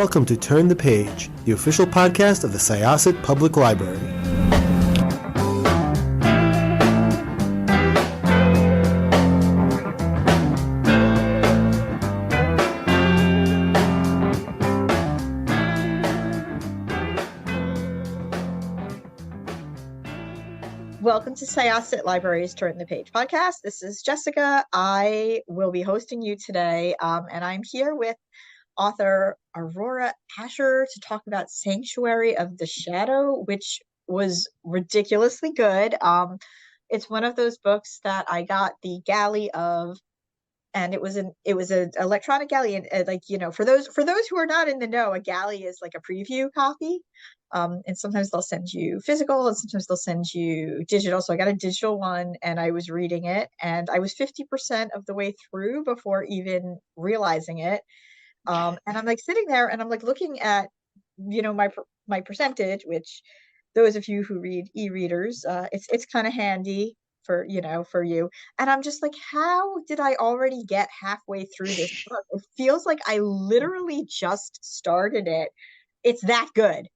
welcome to Turn the Page, the official podcast of the Syosset Public Library. Welcome to Syosset Library's Turn the Page podcast. This is Jessica. I will be hosting you today, and I'm here with author Aurora Ascher to talk about Sanctuary of the Shadow, which was ridiculously good. It's one of those books that I got the galley of, and it was an electronic galley, and for those who are not in the know, a galley is like a preview copy. And sometimes they'll send you physical and sometimes they'll send you digital. So I got a digital one and I was reading it, and I was 50% of the way through before even realizing it. And I'm like sitting there and I'm like looking at, my percentage, which those of you who read e-readers, it's kind of handy for you. And I'm just like, how did I already get halfway through this book? It feels like I literally just started it. It's that good.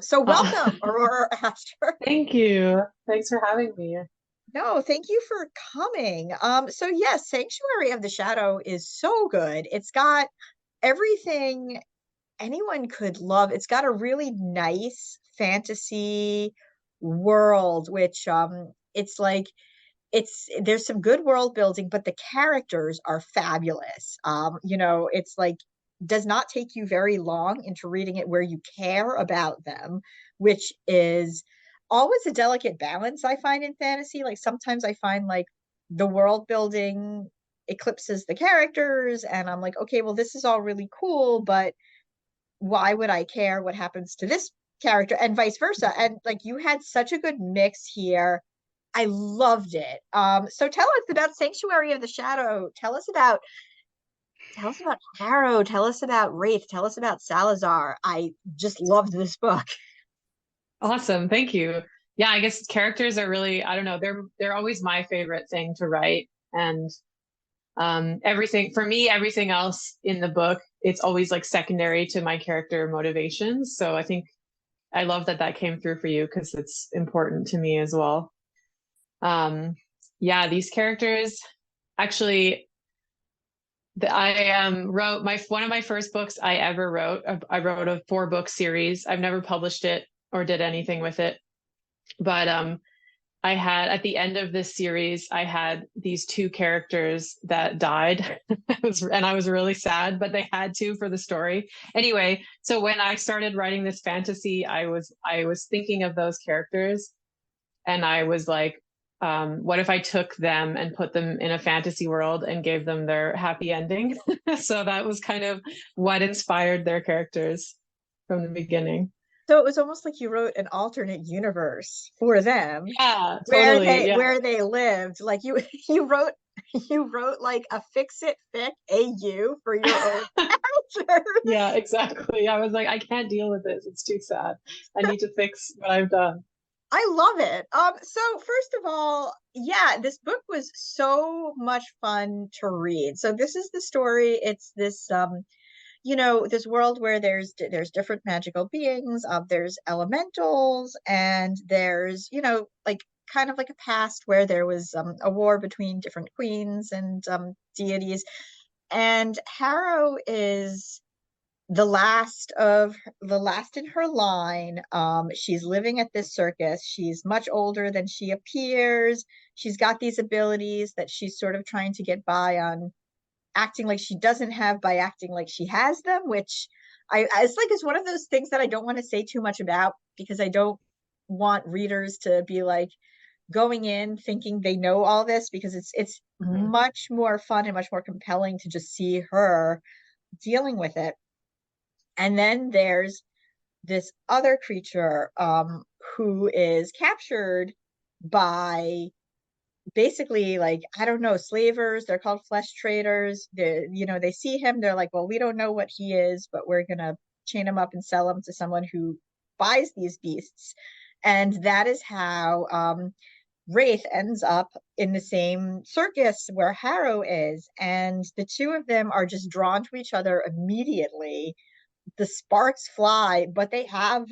So welcome, Aurora Ascher. Thank you. Thanks for having me. No, thank you for coming. So yes, Sanctuary of the Shadow is so good. It's got everything anyone could love. It's got a really nice fantasy world, which there's some good world building, but the characters are fabulous. It's like does not take you very long into reading it where you care about them, which is always a delicate balance I find in fantasy. Like sometimes I find like the world building eclipses the characters and I'm like, okay, well, this is all really cool, but why would I care what happens to this character, and vice versa? And like you had such a good mix here. I loved it. So tell us about Sanctuary of the Shadow. Tell us about Harrow. Tell us about Wraith. Tell us about Salazar. I just loved this book. Awesome. Thank you. Yeah, I guess characters are really, I don't know, they're always my favorite thing to write. And everything else in the book, it's always like secondary to my character motivations. So I think I love that came through for you because it's important to me as well. Yeah, these characters actually, I wrote one of my first books I ever wrote. I wrote a 4-book series. I've never published it or did anything with it, but I had at the end of this series, I had these 2 characters that died, and I was really sad, but they had to for the story. Anyway, so when I started writing this fantasy, I was thinking of those characters, and I was like, what if I took them and put them in a fantasy world and gave them their happy ending? So that was kind of what inspired their characters from the beginning. So it was almost like you wrote an alternate universe for them. Yeah, totally. Where they lived. Like you wrote like a fix-it fic AU for your own characters. Yeah, exactly. I was like, I can't deal with this. It's too sad. I need to fix what I've done. I love it. So first of all, yeah, this book was so much fun to read. So this is the story. It's this this world where there's different magical beings, there's elementals, and there's, like kind of like a past where there was a war between different queens and deities. And Harrow is the last in her line. She's living at this circus. She's much older than she appears. She's got these abilities that she's sort of trying to get by on acting like she doesn't have by acting like she has them, which it's one of those things that I don't want to say too much about because I don't want readers to be like going in thinking they know all this, because it's much more fun and much more compelling to just see her dealing with it. And then there's this other creature who is captured by basically, like, I don't know, slavers. They're called flesh traders. They see him, they're like, well, we don't know what he is, but we're gonna chain him up and sell him to someone who buys these beasts. And that is how Wraith ends up in the same circus where Harrow is, and the two of them are just drawn to each other immediately the sparks fly, but they have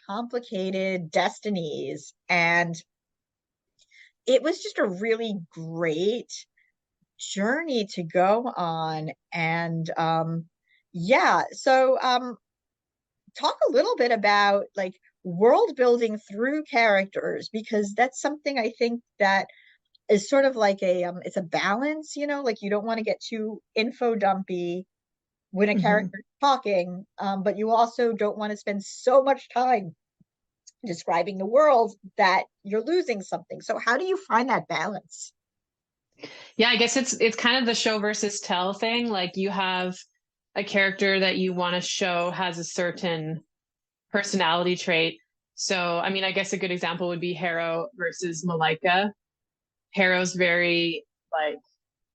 complicated destinies. And it was just a really great journey to go on. And yeah, so talk a little bit about like world building through characters, because that's something I think that is sort of like a it's a balance, like you don't want to get too info dumpy when a Mhm. character is talking, but you also don't want to spend so much time describing the world that you're losing something. So how do you find that balance? Yeah, I guess it's kind of the show versus tell thing. Like you have a character that you want to show has a certain personality trait. So, I mean, I guess a good example would be Harrow versus Malika. Harrow's very like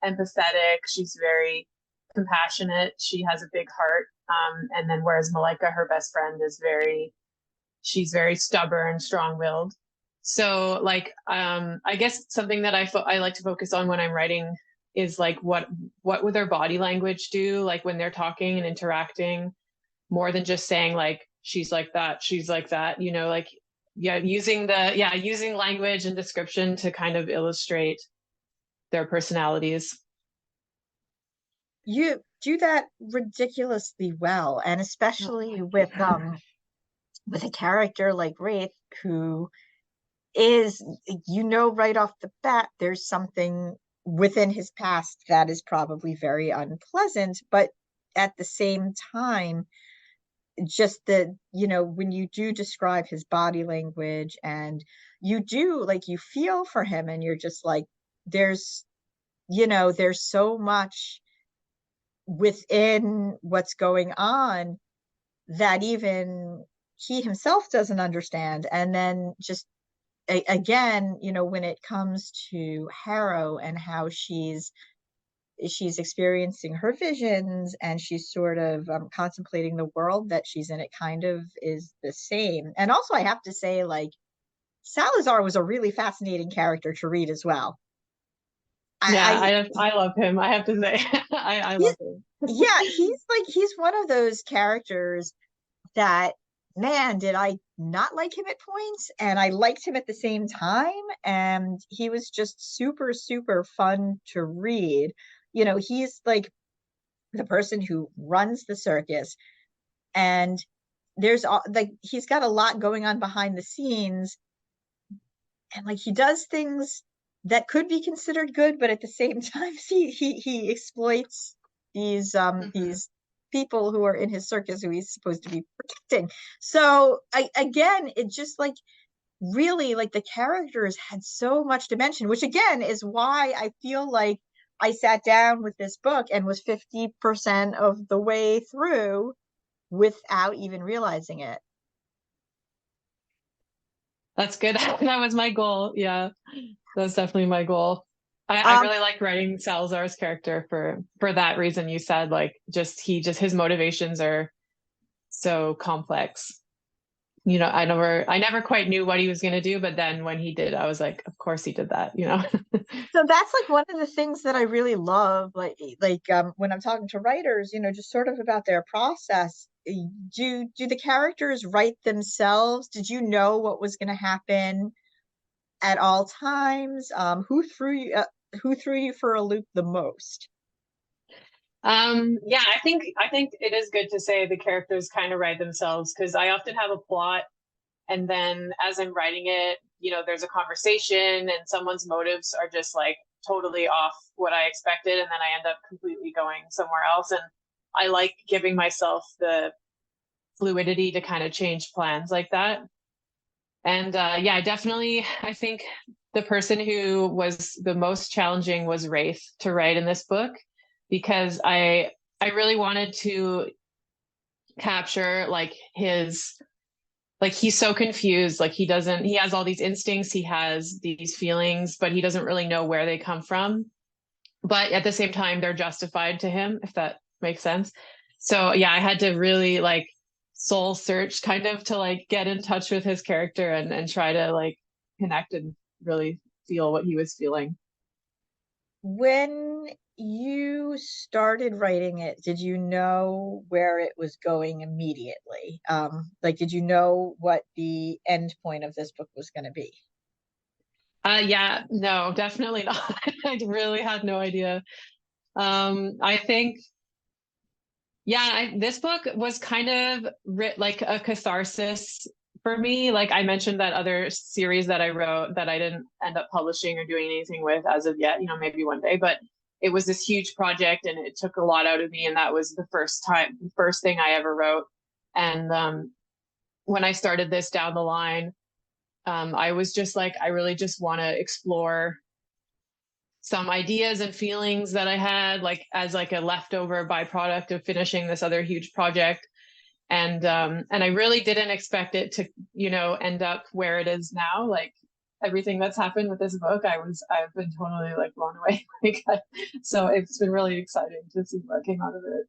empathetic. She's very compassionate. She has a big heart. And then whereas Malika, her best friend, she's very stubborn, strong-willed. So like, I guess something that I like to focus on when I'm writing is like what would their body language do, like when they're talking and interacting, more than just saying like she's like that, like yeah, using language and description to kind of illustrate their personalities. You do that ridiculously well, and Oh, especially thank you. with a character like Wraith, who is, right off the bat, there's something within his past that is probably very unpleasant, but at the same time, just the, when you do describe his body language, and you do like you feel for him, and you're just like, there's, there's so much within what's going on that even he himself doesn't understand. And then just again, when it comes to Harrow and how she's experiencing her visions, and she's sort of contemplating the world that she's in, it kind of is the same. And also I have to say, like, Salazar was a really fascinating character to read as well. Yeah, I I love him. I have to say, I he's love him. Yeah, he's one of those characters that, man, did I not like him at points, and I liked him at the same time, and he was just super, super fun to read. He's like the person who runs the circus, and like he's got a lot going on behind the scenes, and like he does things that could be considered good, but at the same time he exploits Mhm. these people who are in his circus, who he's supposed to be protecting. So again, it just like really, like, the characters had so much dimension, which again is why I feel like I sat down with this book and was 50% of the way through without even realizing it. That's good. That was my goal. Yeah, that's definitely my goal. I Um, really like writing Salazar's character for that reason you said. Like, just his motivations are so complex. I never quite knew what he was going to do, but then when he did, I was like, of course he did that. so that's like one of the things that I really love, when I'm talking to writers, just sort of about their process. Do the characters write themselves? Did you know what was going to happen at all times? Who threw you for a loop the most? Yeah, I think it is good to say the characters kind of write themselves because I often have a plot and then as I'm writing it, there's a conversation and someone's motives are just like totally off what I expected and then I end up completely going somewhere else and I like giving myself the fluidity to kind of change plans like that. And yeah, definitely I think the person who was the most challenging was Wraith to write in this book because I really wanted to capture like he's so confused, like he has all these instincts, he has these feelings, but he doesn't really know where they come from. But at the same time, they're justified to him, if that makes sense. So yeah, I had to really like soul search kind of to like get in touch with his character and try to like connect and really feel what he was feeling. When you started writing it, did you know where it was going immediately? Like, did you know what the end point of this book was going to be? Yeah, no, definitely not. I really had no idea. I think, yeah, this book was kind of like a catharsis for me. Like I mentioned that other series that I wrote that I didn't end up publishing or doing anything with as of yet, maybe one day, but it was this huge project and it took a lot out of me. And that was the first thing I ever wrote. And when I started this down the line, I was just like, I really just want to explore some ideas and feelings that I had, like as like a leftover byproduct of finishing this other huge project. And I really didn't expect it to, end up where it is now. Like everything that's happened with this book, I've been totally like blown away. So it's been really exciting to see what came out of it.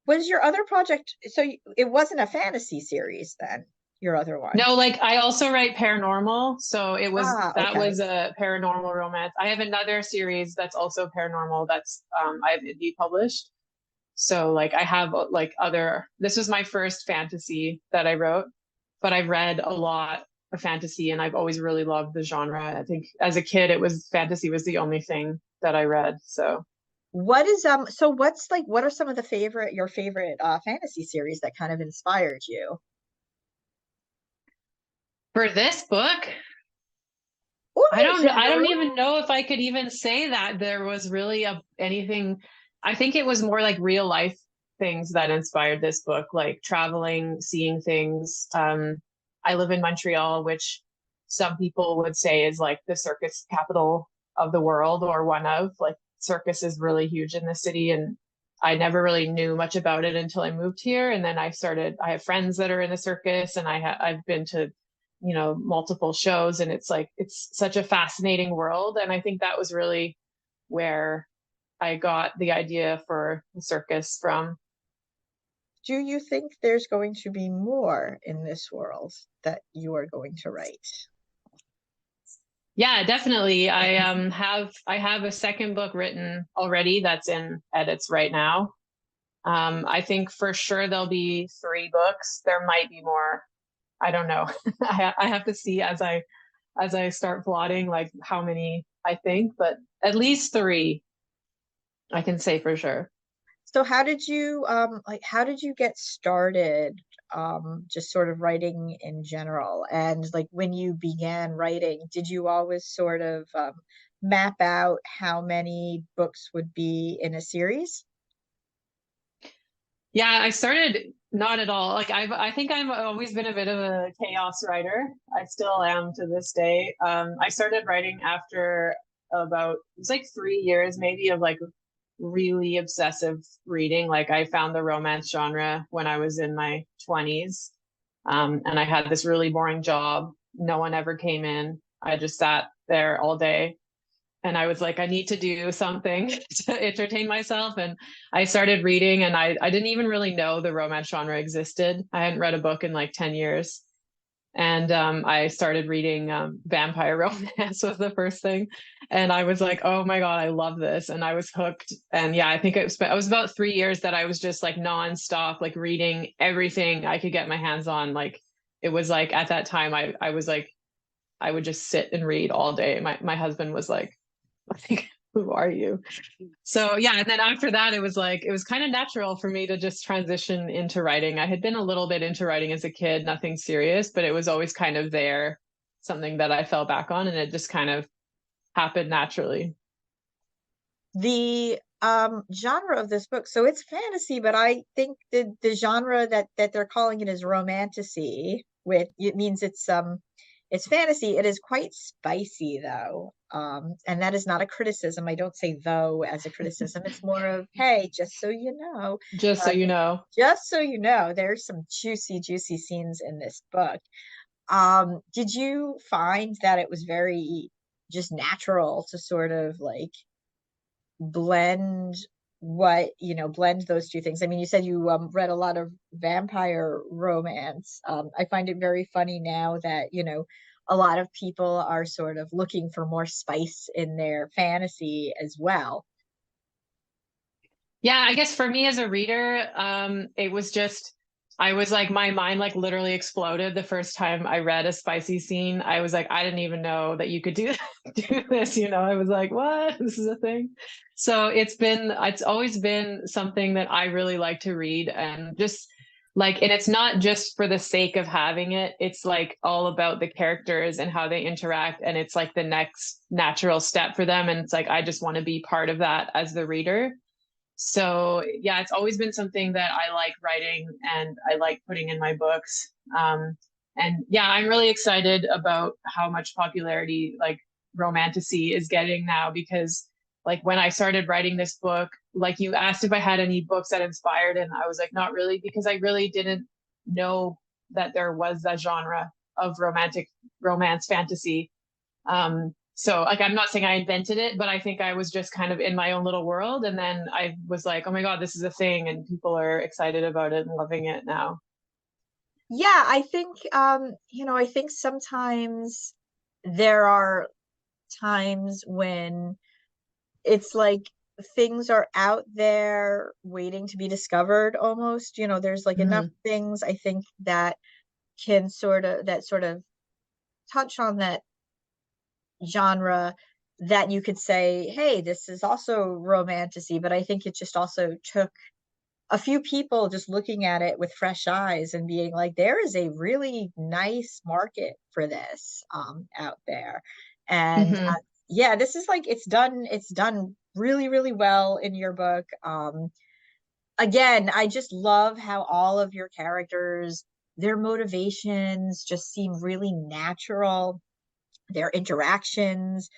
Was your other project, so it wasn't a fantasy series then, your other one? No, like I also write paranormal. So that Okay. was a paranormal romance. I have another series that's also paranormal that's I've indie published. So like I have like this was my first fantasy that I wrote, but I've read a lot of fantasy and I've always really loved the genre. I think as a kid fantasy was the only thing that I read. So what are some of your favorite fantasy series that kind of inspired you? for this book, Or I in don't general? even know if I could even say that there was really anything. I think it was more like real life things that inspired this book, like traveling, seeing things. I live in Montreal, which some people would say is like the circus capital of the world, or one of. Like circus is really huge in the city, and I never really knew much about it until I moved here. And then I have friends that are in the circus, and I've been to multiple shows, and it's such a fascinating world. And I think that was really where I got the idea for the circus from. Do you think there's going to be more in this world that you are going to write? Yeah, definitely. I have a second book written already that's in edits right now. I think for sure there'll be 3 books. There might be more. I don't know. I have to see as I start plotting like how many I think, but at least 3 I can say for sure. So how did you get started just sort of writing in general? And like when you began writing, did you always sort of map out how many books would be in a series? Yeah, I started not at all. Like I think I've always been a bit of a chaos writer. I still am to this day. I started writing after it was like 3 years maybe of like really obsessive reading. Like I found the romance genre when I was in my 20s. And I had this really boring job. No one ever came in. I just sat there all day and I was like, I need to do something to entertain myself. And I started reading, and I didn't even really know the romance genre existed. I hadn't read a book in like 10 years. And I started reading vampire romance was the first thing. And I was like, oh my God, I love this. And I was hooked. And yeah, I think it was about 3 years that I was just like nonstop, like reading everything I could get my hands on. Like it was like at that time, I was like, I would just sit and read all day. My husband was like, who are you? So yeah, and then after that, it was kind of natural for me to just transition into writing. I had been a little bit into writing as a kid, nothing serious, but it was always kind of there, something that I fell back on, and it just kind of happened naturally. The genre of this book, so it's fantasy, but I think the genre that they're calling it is romantasy, which it means it's fantasy. It is quite spicy though. And that is not a criticism. I don't say though as a criticism. It's more of, hey, just so you know, Just so you know. just so you know, there's some juicy scenes in this book. Did you find that it was very just natural to sort of like blend blend those two things? I mean, you said you read a lot of vampire romance. I find it very funny now that a lot of people are sort of looking for more spice in their fantasy as well. Yeah, I guess for me as a reader, it was just I was like my mind like literally exploded the first time I read a spicy scene. I was like, I didn't even know that you could do do this, you know. I was like, what? This is a thing. So it's always been something that I really like to read and just like and it's not just for the sake of having it. It's like all about the characters and how they interact and it's like the next natural step for them and it's like I just want to be part of that as the reader. So yeah, it's always been something that I like writing and I like putting in my books. And yeah, I'm really excited about how much popularity like Romantasy is getting now because like when I started writing this book, like you asked if I had any books that inspired, and I was like, not really, because I really didn't know that there was that genre of romantic romance fantasy. So like I'm not saying I invented it, but I think I was just kind of in my own little world. And then I was like, oh my God, this is a thing and people are excited about it and loving it now. Yeah, I think I think sometimes there are times when it's like things are out there waiting to be discovered almost. There's like enough Hmm. things I think that sort of touch on that genre that you could say, hey, this is also romantasy, but I think it just also took a few people just looking at it with fresh eyes and being like, there is a really nice market for this out there. And Hmm. yeah, this is like it's done really, really well in your book. Again, I just love how all of your characters, their motivations just seem really natural. Their interactions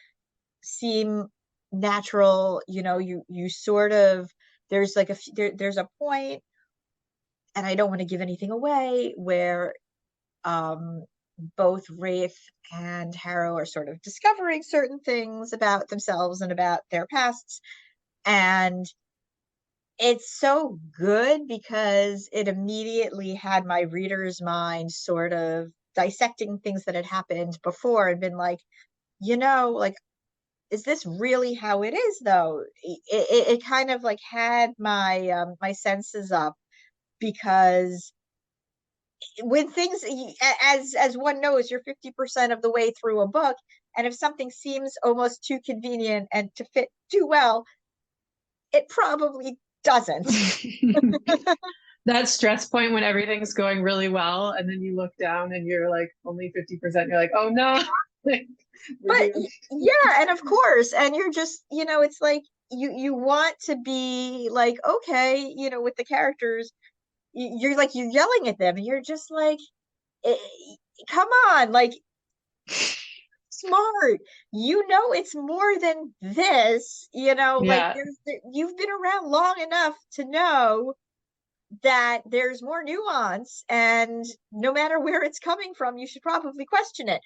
seem natural. You sort of there's like there's a point, and I don't want to give anything away, where um both Wraith and Harrow are sort of discovering certain things about themselves and about their pasts. And it's so good because it immediately had my reader's mind sort of dissecting things that had happened before and been like, like, is this really how it is though? It kind of like had my senses up, because when things, as one knows, you're 50% of the way through a book, and if something seems almost too convenient and to fit too well, it probably doesn't. That stress point when everything's going really well and then you look down and you're like only 50%, you're like, oh no. Like, we're But doomed. yeah, and of course, and you're just, it's like you want to be like, okay, with the characters, you're like you're yelling at them, and you're just like, eh, come on, like, smart. It's more than this, like Yeah. you've been around long enough to know that there's more nuance, and no matter where it's coming from, you should probably question it.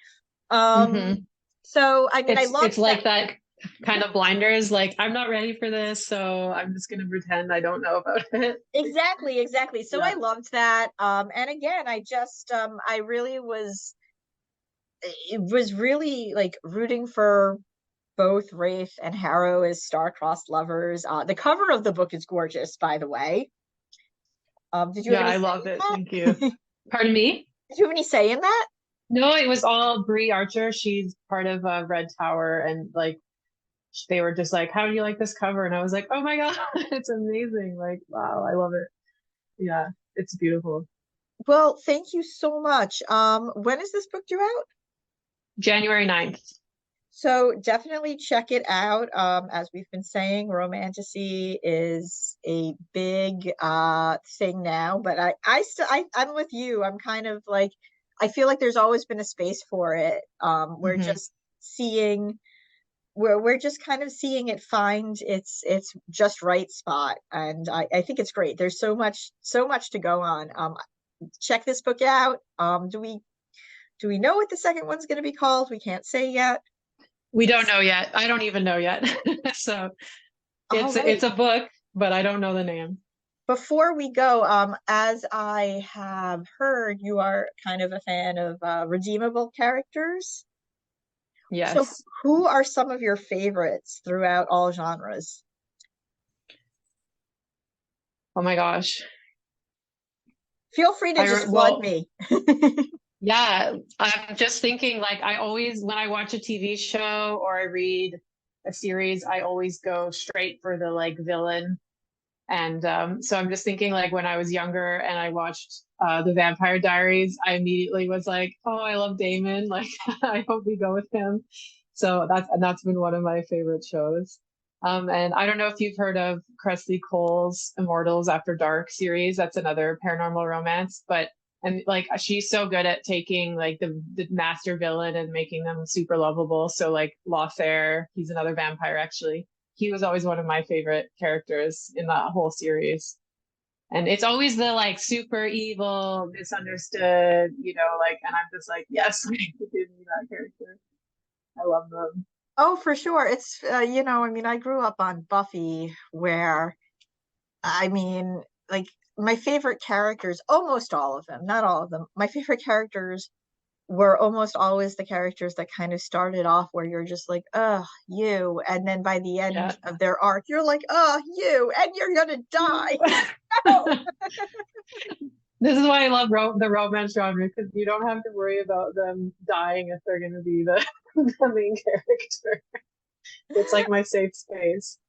Hmm. So I mean, I love It's that. like that kind of blinders, like I'm not ready for this, so I'm just gonna pretend I don't know about it. Exactly, exactly. So I Yeah. loved that. And again, I really was really like rooting for both Wraith and Harrow as star-crossed lovers. The cover of the book is gorgeous, by the way. Did you have Yeah, any I say love in it. that? Thank you. Pardon me? Did you have any say in that? No, it was all Brie Archer. She's part of Red Tower, and like they were just like, "How do you like this cover?" And I was like, "Oh my God, it's amazing! Like, wow, I love it. Yeah, it's beautiful." Well, thank you so much. When is this book due out? January 9th. So definitely check it out. As we've been saying, romantasy is a big thing now, but I'm with you. I'm kind of like, I feel like there's always been a space for it. Hmm. We're just kind of seeing it find its just right spot, and I think it's great. There's so much to go on. Check this book out. Do we know what the second one's going to be called? We can't say yet. We don't know yet. I don't even know yet. So All it's right. a book, but I don't know the name. Before we go, as I have heard, you are kind of a fan of redeemable characters. So, Yes. who are some of your favorites throughout all genres? Oh my gosh. Feel free to just flood me. Yeah, I'm just thinking like I always, when I watch a TV show or I read a series, I always go straight for the like villain. And so I'm just thinking like when I was younger and I watched The Vampire Diaries, I immediately was like, oh, I love Damon. Like I hope we go with him. So that's been one of my favorite shows. And I don't know if you've heard of Cressley Cole's Immortals After Dark series. That's another paranormal romance, but and like she's so good at taking like the master villain and making them super lovable. So like Lawfare, he's another vampire actually. He was always one of my favorite characters in that whole series. And it's always the like super evil, misunderstood, like, and I'm just like, yes, give me that character. I love them. Oh, for sure. It's, I mean, I grew up on Buffy, where, I mean, like, my favorite characters, almost all of them, not all of them, my favorite characters were almost always the characters that kind of started off where you're just like, you. And then by the end of their arc, you're like, you, and you're going to die. No. This is why I love the romance genre, because you don't have to worry about them dying if they're going to be the main character. It's like my safe space.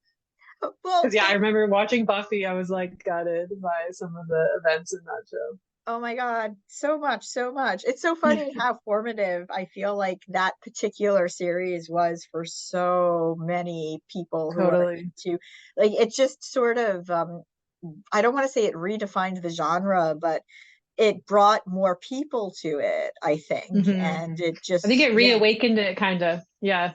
Well, because I remember watching Buffy, I was like gutted by some of the events in that show. Oh my God, so much, so much. It's so funny how formative I feel like that particular series was for so many people who are into, like, it just sort of, I don't want to say it redefined the genre, but it brought more people to it, I think. And it just, I think it reawakened it kind of. Yeah.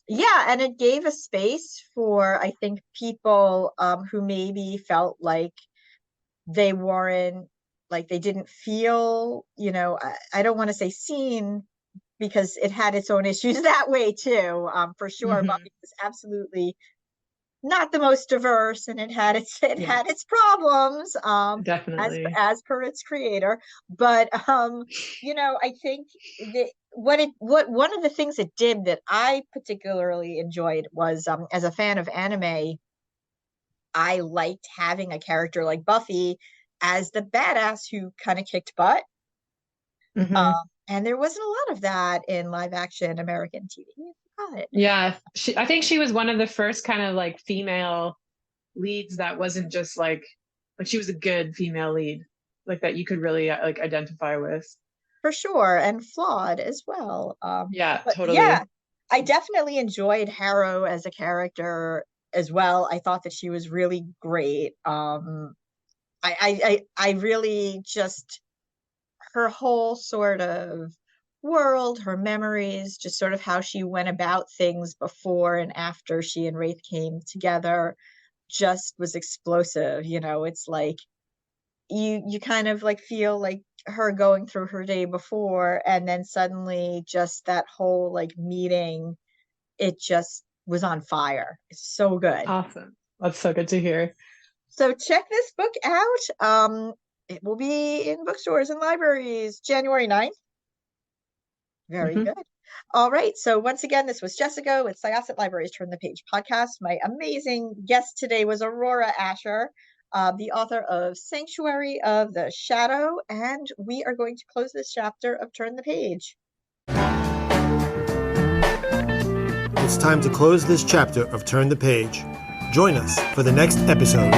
Yeah, and it gave a space for, I think, people who maybe felt like they weren't, like they didn't feel, I don't want to say seen, because it had its own issues that way too. For sure, Buffy was absolutely not the most diverse, and it had its problems, definitely, as per its creator. But I think that what one of the things it did that I particularly enjoyed was, as a fan of anime, I liked having a character like Buffy as the badass who kind of kicked butt. And there wasn't a lot of that in live action American TV. Yeah, I think she was one of the first kind of like female leads that wasn't just like she was a good female lead, like that you could really like identify with. For sure, and flawed as well. Yeah, totally. Yeah, I definitely enjoyed Harrow as a character as well. I thought that she was really great. I really just, her whole sort of world, her memories, just sort of how she went about things before and after she and Wraith came together, just was explosive. It's like you kind of like feel like her going through her day before, and then suddenly just that whole like meeting, it just was on fire. It's so good. Awesome. That's so good to hear. So check this book out. It will be in bookstores and libraries January 9th. Very good. All right. So once again, this was Jessica with Syosset Libraries Turn the Page podcast. My amazing guest today was Aurora Ascher, the author of Sanctuary of the Shadow. And we are going to close this chapter of Turn the Page. It's time to close this chapter of Turn the Page. Join us for the next episode.